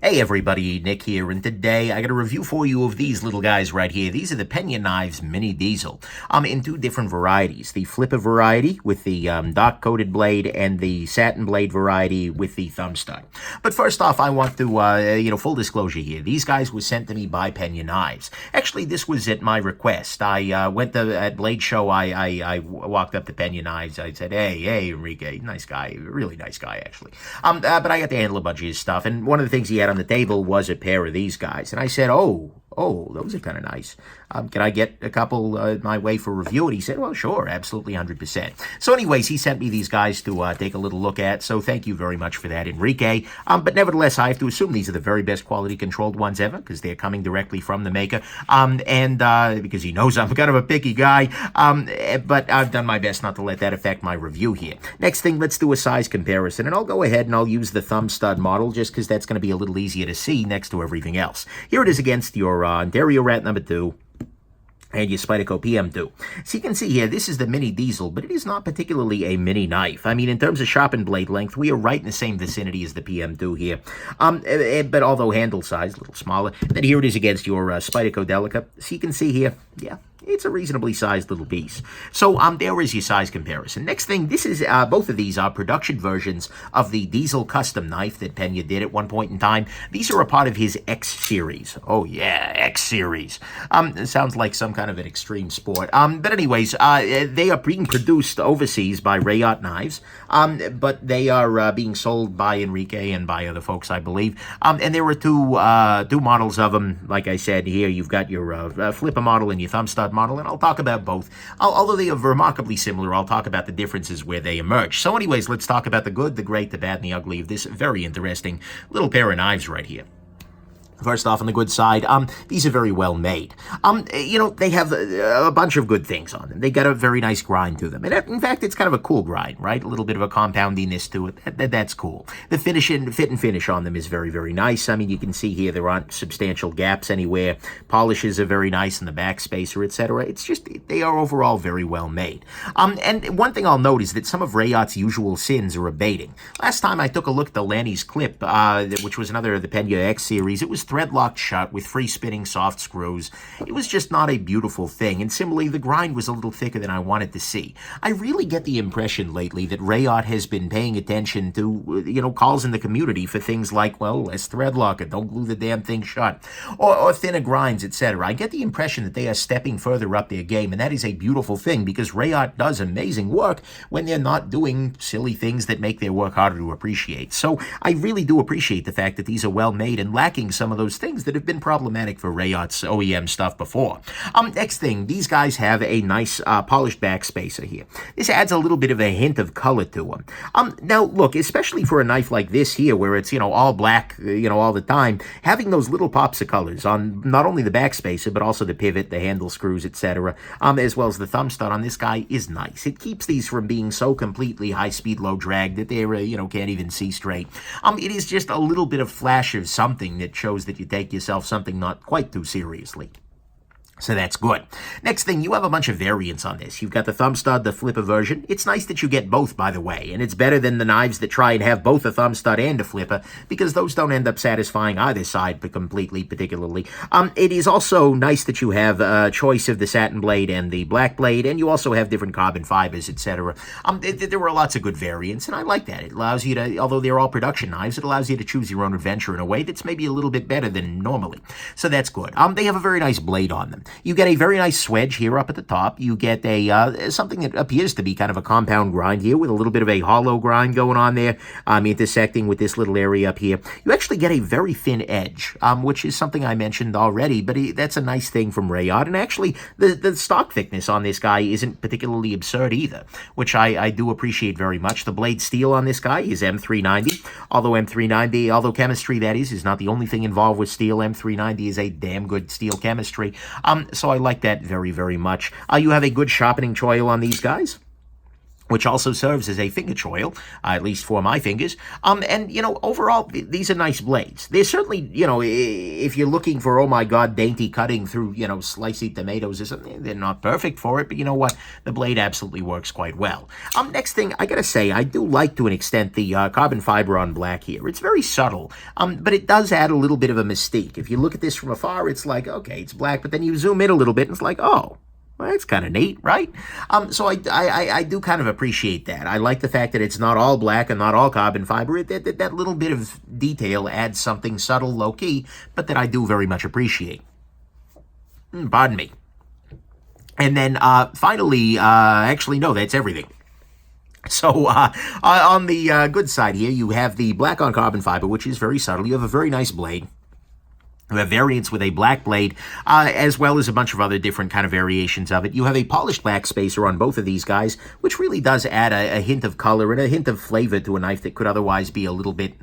Hey everybody, Nick here, and today I got a review for you of these little guys right here. These are the Peña Knives Mini Diesel, in two different varieties. The flipper variety with the dark-coated blade and the satin blade variety with the thumb stud. But first off, I want to, full disclosure here. These guys were sent to me by Peña Knives. Actually, this was at my request. I went to, at Blade Show, I walked up to Peña Knives. I said, hey, Enrique, nice guy, really nice guy, actually. But I got to handle a bunch of his stuff, and one of the things he had on the table was a pair of these guys. And I said, oh, those are kind of nice. Can I get a couple my way for review? And he said, well, sure, absolutely 100%. So anyways, he sent me these guys to take a little look at. So thank you very much for that, Enrique. But nevertheless, I have to assume these are the very best quality controlled ones ever because they're coming directly from the maker. And because he knows I'm kind of a picky guy. But I've done my best not to let that affect my review here. Next thing, let's do a size comparison. And I'll go ahead and I'll use the thumb stud model just because that's going to be a little easier to see next to everything else. Here it is against your Ontario Rat number 2. And your Spyderco PM2. So you can see here, this is the Mini Diesel, but it is not particularly a mini knife. I mean, in terms of sharpened blade length, we are right in the same vicinity as the PM2 here. But although handle size, a little smaller. Then here it is against your Spyderco Delica. So you can see here, yeah, it's a reasonably sized little piece. So there is your size comparison. Next thing, this is both of these are production versions of the Diesel custom knife that Peña did at one point in time. These are a part of his X series. Oh yeah, X series. It sounds like some kind of an extreme sport. But anyways, they are being produced overseas by Rayot Knives. But they are being sold by Enrique and by other folks, I believe. And there were two models of them. Like I said, here you've got your flipper model and your thumb stud model, and I'll talk about both. Although they are remarkably similar, I'll talk about the differences where they emerge. So anyways, let's talk about the good, the great, the bad, and the ugly of this very interesting little pair of knives right here. First off, on the good side, these are very well made. They have a bunch of good things on them. They got a very nice grind to them. And in fact, it's kind of a cool grind, right? A little bit of a compoundiness to it. That's cool. The fit and finish on them is very, very nice. I mean, you can see here there aren't substantial gaps anywhere. Polishes are very nice in the backspacer, etc. It's just, they are overall very well made. And one thing I'll note is that some of Rayot's usual sins are abating. Last time I took a look at the Lanny's clip, which was another of the Peña X series, it was thread-locked shut with free spinning soft screws. It was just not a beautiful thing, and similarly, the grind was a little thicker than I wanted to see. I really get the impression lately that Rayot has been paying attention to, calls in the community for things like, well, less thread lock it, don't glue the damn thing shut, or thinner grinds, etc. I get the impression that they are stepping further up their game, and that is a beautiful thing, because Rayot does amazing work when they're not doing silly things that make their work harder to appreciate. So I really do appreciate the fact that these are well made and lacking some of those things that have been problematic for Rayot's OEM stuff before. Next thing, these guys have a nice polished backspacer here. This adds a little bit of a hint of color to them. Now, look, especially for a knife like this here, where it's, all black, all the time, having those little pops of colors on not only the backspacer, but also the pivot, the handle screws, etc., as well as the thumb stud on this guy is nice. It keeps these from being so completely high-speed, low drag that they, can't even see straight. It is just a little bit of flash of something that shows that you take yourself something not quite too seriously. So that's good. Next thing, you have a bunch of variants on this. You've got the thumb stud, the flipper version. It's nice that you get both, by the way, and it's better than the knives that try and have both a thumb stud and a flipper, because those don't end up satisfying either side particularly. It is also nice that you have a choice of the satin blade and the black blade, and you also have different carbon fibers, etc. There were lots of good variants, and I like that. It allows you to, although they're all production knives, it allows you to choose your own adventure in a way that's maybe a little bit better than normally. So that's good. They have a very nice blade on them. You get a very nice swedge here up at the top. You get a something that appears to be kind of a compound grind here with a little bit of a hollow grind going on there, intersecting with this little area up here. You actually get a very thin edge, which is something I mentioned already, but that's a nice thing from Rayot. And actually, the stock thickness on this guy isn't particularly absurd either, which I do appreciate very much. The blade steel on this guy is M390, although chemistry, that is not the only thing involved with steel. M390 is a damn good steel chemistry. So I like that very, very much. You have a good sharpening choil on these guys. which also serves as a finger choil, at least for my fingers. And, overall, these are nice blades. They're certainly, if you're looking for, oh my God, dainty cutting through, slicey tomatoes or something, they're not perfect for it, but you know what? The blade absolutely works quite well. Next thing, I gotta say, I do like, to an extent, the carbon fiber on black here. It's very subtle, but it does add a little bit of a mystique. If you look at this from afar, it's like, okay, it's black, but then you zoom in a little bit, and it's like, oh, well, that's kind of neat, right? So I do kind of appreciate that. I like the fact that it's not all black and not all carbon fiber. That little bit of detail adds something subtle, low-key, but that I do very much appreciate. Pardon me. And then finally, actually, no, that's everything. So on the good side here, you have the black on carbon fiber, which is very subtle. You have a very nice blade. You have variants with a black blade, as well as a bunch of other different kind of variations of it. You have a polished backspacer on both of these guys, which really does add a hint of color and a hint of flavor to a knife that could otherwise be a little bit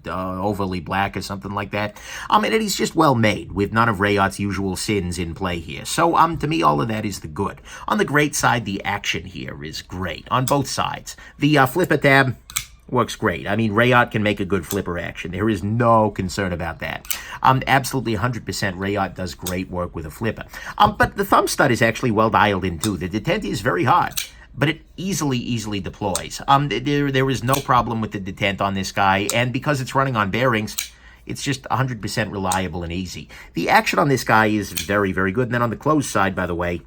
overly black or something like that. And it is just well made, with none of Rayot's usual sins in play here. So, to me, all of that is the good. On the great side, the action here is great, on both sides. The flipper tab works great. I mean, Rayot can make a good flipper action. There is no concern about that. Absolutely 100% Rayot does great work with a flipper. But the thumb stud is actually well dialed in too. The detent is very hard, but it easily deploys. There is no problem with the detent on this guy, and because it's running on bearings, it's just 100% reliable and easy. The action on this guy is very, very good. And then on the closed side, by the way,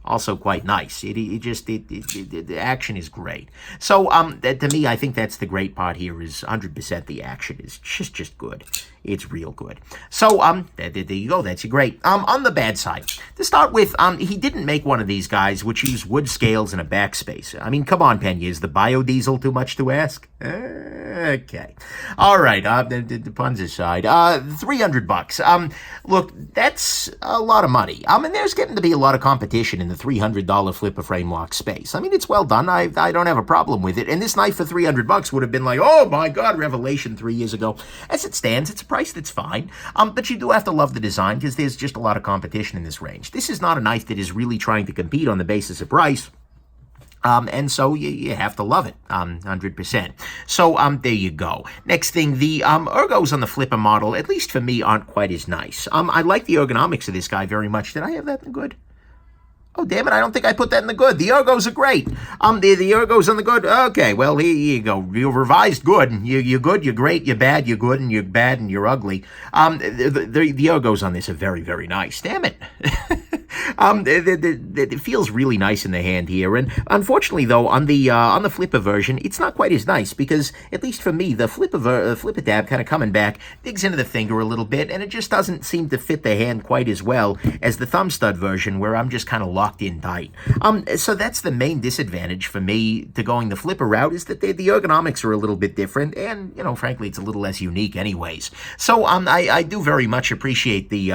also quite nice. The action is great. So, to me, I think that's the great part here is 100% the action is just good. It's real good. So, there you go. That's great. On the bad side, to start with, he didn't make one of these guys which use wood scales and a backspace. I mean, come on, Peña, is the biodiesel too much to ask? Okay. All right. The puns aside, $300. Look, that's a lot of money. And there's getting to be a lot of competition in the $300 flipper frame lock space. I mean, it's well done. I don't have a problem with it. And this knife for $300 would have been like, oh my God, revelation 3 years ago. As it stands, it's a price that's fine. But you do have to love the design because there's just a lot of competition in this range. This is not a knife that is really trying to compete on the basis of price. And so you have to love it, 100%. So, there you go. Next thing, the ergos on the flipper model, at least for me, aren't quite as nice. I like the ergonomics of this guy very much. Did I have that in the good? Oh, damn it, I don't think I put that in the good. The ergos are great. The ergos on the good. Okay, well, here you go. You're revised good. You're good, you're great, you're bad, you're good, and you're bad, and you're ugly. The ergos on this are very, very nice. Damn it. It feels really nice in the hand here, and unfortunately, though, on the flipper version, it's not quite as nice because, at least for me, the flipper tab kind of coming back digs into the finger a little bit, and it just doesn't seem to fit the hand quite as well as the thumb stud version, where I'm just kind of locked in tight. So that's the main disadvantage for me to going the flipper route is that the ergonomics are a little bit different, and frankly, it's a little less unique, anyways. So I do very much appreciate the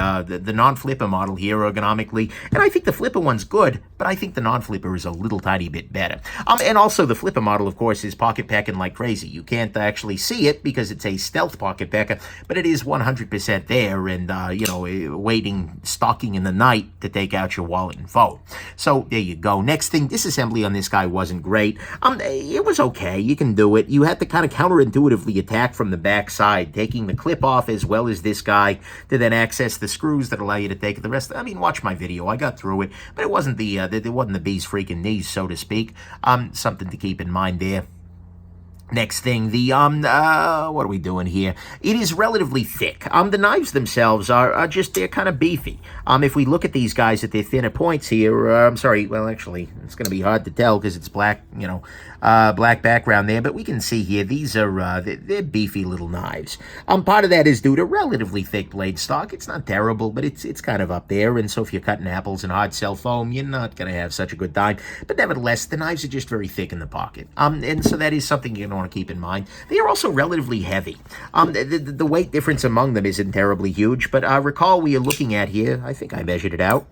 non-flipper model here ergonomically. And I think the flipper one's good, but I think the non-flipper is a little tiny bit better. And also the flipper model, of course, is pocket packing like crazy. You can't actually see it because it's a stealth pocket packer, but it is 100% there and, waiting, stalking in the night to take out your wallet and phone. So there you go. Next thing, disassembly on this guy wasn't great. It was okay. You can do it. You had to kind of counterintuitively attack from the back side, taking the clip off as well as this guy to then access the screws that allow you to take the rest. I mean, watch my video. I got through it, but it wasn't the bee's freaking knees, so to speak. Something to keep in mind there. Next thing, the, what are we doing here? It is relatively thick. The knives themselves are just, they're kind of beefy. If we look at these guys at their thinner points here, I'm sorry, well, actually, it's going to be hard to tell because it's black, black background there, but we can see here, these are, they're beefy little knives. Part of that is due to relatively thick blade stock. It's not terrible, but it's kind of up there, and so if you're cutting apples and hard shell foam, you're not going to have such a good time. But nevertheless, the knives are just very thick in the pocket. And so that is something you're going to want to keep in mind. They are also relatively heavy. The weight difference among them isn't terribly huge, but recall we are looking at here, I think I measured it out,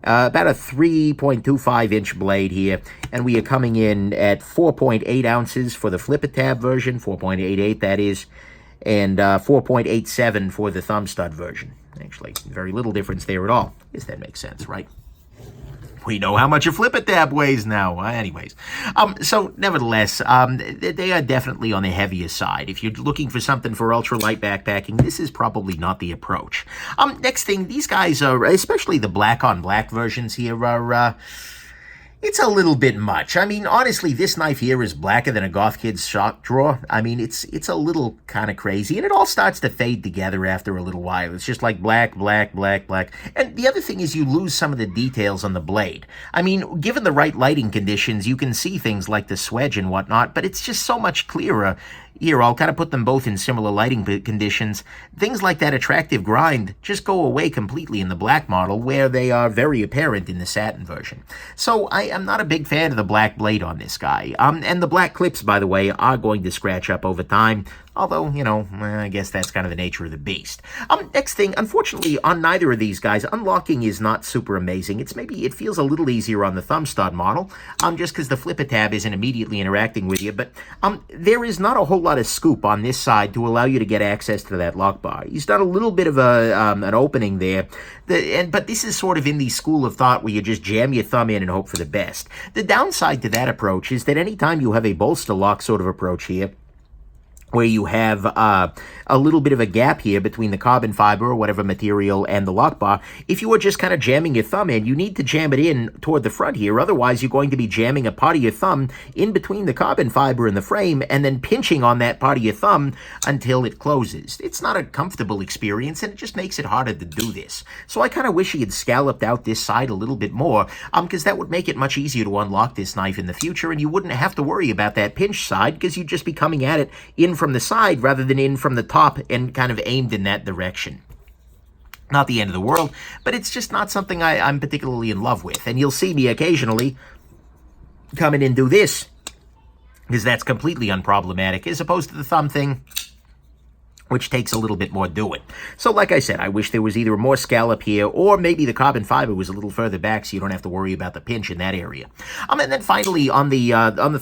about a 3.25-inch blade here, and we are coming in at 4.8 ounces for the flipper tab version, 4.88 that is, and 4.87 for the thumb stud version. Actually, very little difference there at all. I guess that makes sense, right? We know how much a flipper tab weighs now. Anyways, so nevertheless, they are definitely on the heavier side. If you're looking for something for ultralight backpacking, this is probably not the approach. Next thing, these guys are, especially the black on black versions here, are it's a little bit much. I mean, honestly, this knife here is blacker than a goth kid's shock drawer. I mean, it's a little kind of crazy, and it all starts to fade together after a little while. It's just like black, black, black, black. And the other thing is you lose some of the details on the blade. I mean, given the right lighting conditions, you can see things like the swedge and whatnot, but it's just so much clearer. Here, I'll kind of put them both in similar lighting conditions. Things like that attractive grind just go away completely in the black model, where they are very apparent in the satin version. So I am not a big fan of the black blade on this guy. And the black clips, by the way, are going to scratch up over time. Although, you know, I guess that's kind of the nature of the beast. Next thing, unfortunately, on neither of these guys, unlocking is not super amazing. It feels a little easier on the thumb stud model, just because the flipper tab isn't immediately interacting with you. But there is not a whole lot of scoop on this side to allow you to get access to that lock bar. He's done a little bit of an opening there, but this is sort of in the school of thought where you just jam your thumb in and hope for the best. The downside to that approach is that anytime you have a bolster lock sort of approach here, where you have a little bit of a gap here between the carbon fiber or whatever material and the lock bar, if you are just kind of jamming your thumb in, you need to jam it in toward the front here. Otherwise, you're going to be jamming a part of your thumb in between the carbon fiber and the frame and then pinching on that part of your thumb until it closes. It's not a comfortable experience, and it just makes it harder to do this. So I kind of wish he had scalloped out this side a little bit more, because that would make it much easier to unlock this knife in the future, and you wouldn't have to worry about that pinch side, because you'd just be coming at it in from the side rather than in from the top and kind of aimed in that direction. Not the end of the world, but it's just not something I'm particularly in love with. And you'll see me occasionally come in and do this, because that's completely unproblematic, as opposed to the thumb thing, which takes a little bit more doing. So like I said, I wish there was either more scallop here, or maybe the carbon fiber was a little further back so you don't have to worry about the pinch in that area. And then finally, on the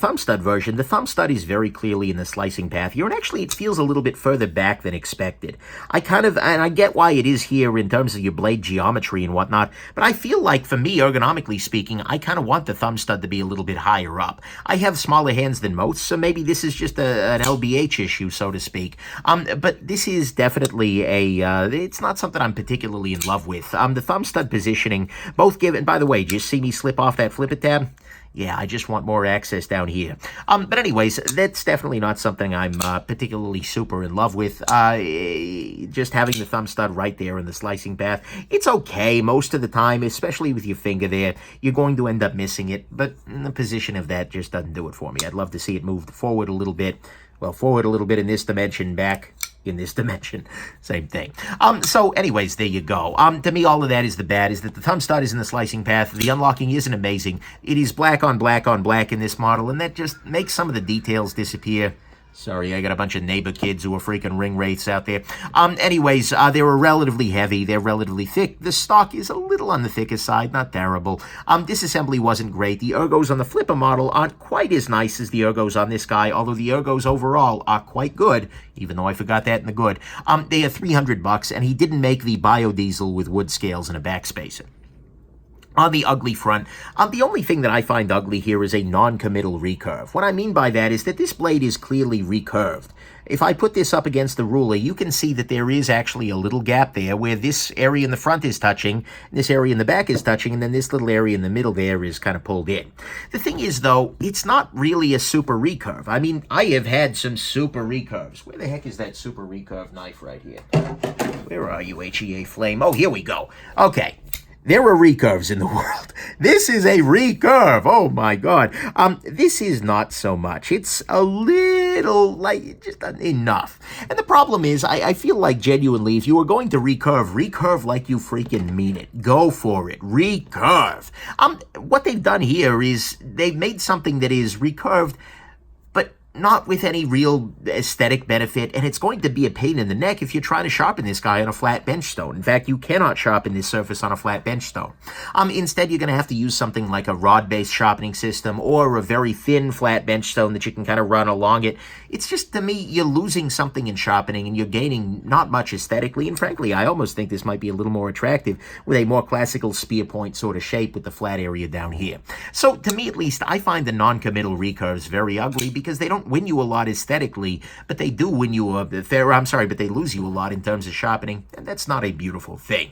thumb stud version, the thumb stud is very clearly in the slicing path here, and actually it feels a little bit further back than expected. And I get why it is here in terms of your blade geometry and whatnot, but I feel like, for me, ergonomically speaking, I kind of want the thumb stud to be a little bit higher up. I have smaller hands than most, so maybe this is just an LBH issue, so to speak. But this is definitely it's not something I'm particularly in love with. The thumb stud positioning, both given, by the way, just see me slip off that flipper tab? Yeah, I just want more access down here. But anyways, that's definitely not something I'm particularly super in love with. Just having the thumb stud right there in the slicing path, it's okay most of the time, especially with your finger there. You're going to end up missing it, but the position of that just doesn't do it for me. I'd love to see it move forward a little bit. Well, forward a little bit in this dimension, back in this dimension. Same thing. So anyways, there you go. To me, all of that is the bad, is that the thumb stud is in the slicing path. The unlocking isn't amazing. It is black on black on black in this model, and that just makes some of the details disappear. Sorry, I got a bunch of neighbor kids who are freaking ring wraiths out there. Anyways, they were relatively heavy. They're relatively thick. The stock is a little on the thicker side, not terrible. Disassembly wasn't great. The ergos on the flipper model aren't quite as nice as the ergos on this guy, although the ergos overall are quite good, even though I forgot that in the good. They are $300, and he didn't make the biodiesel with wood scales and a backspacer. On the ugly front, the only thing that I find ugly here is a non-committal recurve. What I mean by that is that this blade is clearly recurved. If I put this up against the ruler, you can see that there is actually a little gap there where this area in the front is touching, this area in the back is touching, and then this little area in the middle there is kind of pulled in. The thing is, though, it's not really a super recurve. I mean, I have had some super recurves. Where the heck is that super recurve knife right here? Where are you, HEA Flame? Oh, here we go. Okay. There are recurves in the world. This is a recurve. Oh my God. This is not so much. It's a little, like, just enough. And the problem is, I feel like genuinely, if you were going to recurve like you freaking mean it. Go for it. Recurve. What they've done here is they've made something that is recurved, but not with any real aesthetic benefit, and it's going to be a pain in the neck if you're trying to sharpen this guy on a flat bench stone. In fact, you cannot sharpen this surface on a flat bench stone. Instead, you're going to have to use something like a rod-based sharpening system or a very thin flat bench stone that you can kind of run along it. It's just, to me, you're losing something in sharpening, and you're gaining not much aesthetically, and frankly, I almost think this might be a little more attractive with a more classical spear point sort of shape with the flat area down here. So, to me at least, I find the non-committal recurves very ugly because they don't win you a lot aesthetically, but they do win you but they lose you a lot in terms of sharpening, and that's not a beautiful thing.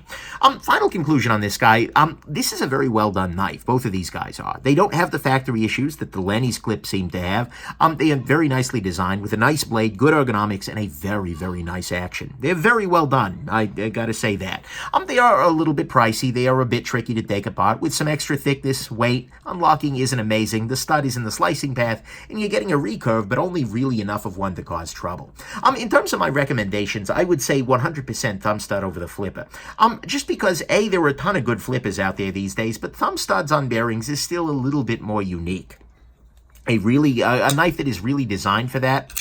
Final conclusion on this guy, this is a very well done knife. Both of these guys are. They don't have the factory issues that the Lenny's clip seem to have. They are very nicely designed with a nice blade, good ergonomics, and a very, very nice action. They're very well done, I gotta say that. They are a little bit pricey. They are a bit tricky to take apart. With some extra thickness, weight, unlocking isn't amazing. The stud is in the slicing path, and you're getting a recurve, but only really enough of one to cause trouble. In terms of my recommendations, I would say 100% thumb stud over the flipper. Just because, A, there are a ton of good flippers out there these days, but thumb studs on bearings is still a little bit more unique. A knife that is really designed for that,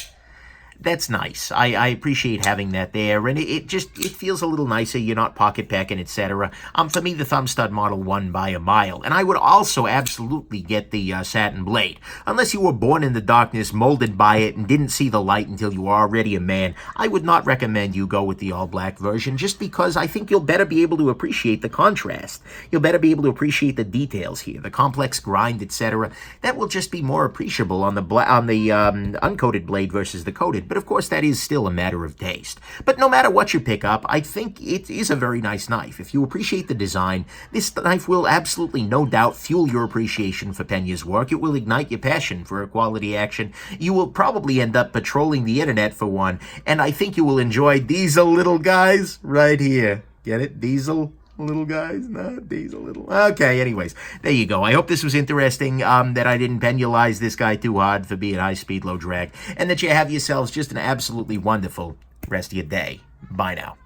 that's nice. I appreciate having that there, and it feels a little nicer. You're not pocket packing, etc. For me, the thumb stud model won by a mile, and I would also absolutely get the satin blade. Unless you were born in the darkness, molded by it, and didn't see the light until you were already a man, I would not recommend you go with the all-black version, just because I think you'll better be able to appreciate the contrast. You'll better be able to appreciate the details here, the complex grind, etc. That will just be more appreciable on the uncoated blade versus the coated. But of course, that is still a matter of taste. But no matter what you pick up, I think it is a very nice knife. If you appreciate the design, this knife will absolutely, no doubt, fuel your appreciation for Peña's work. It will ignite your passion for a quality action. You will probably end up patrolling the internet for one, and I think you will enjoy these little guys right here. Get it? Diesel? Little guys, not these a little. Okay, anyways, there you go. I hope this was interesting, that I didn't penalize this guy too hard for being high speed, low drag, and that you have yourselves just an absolutely wonderful rest of your day. Bye now.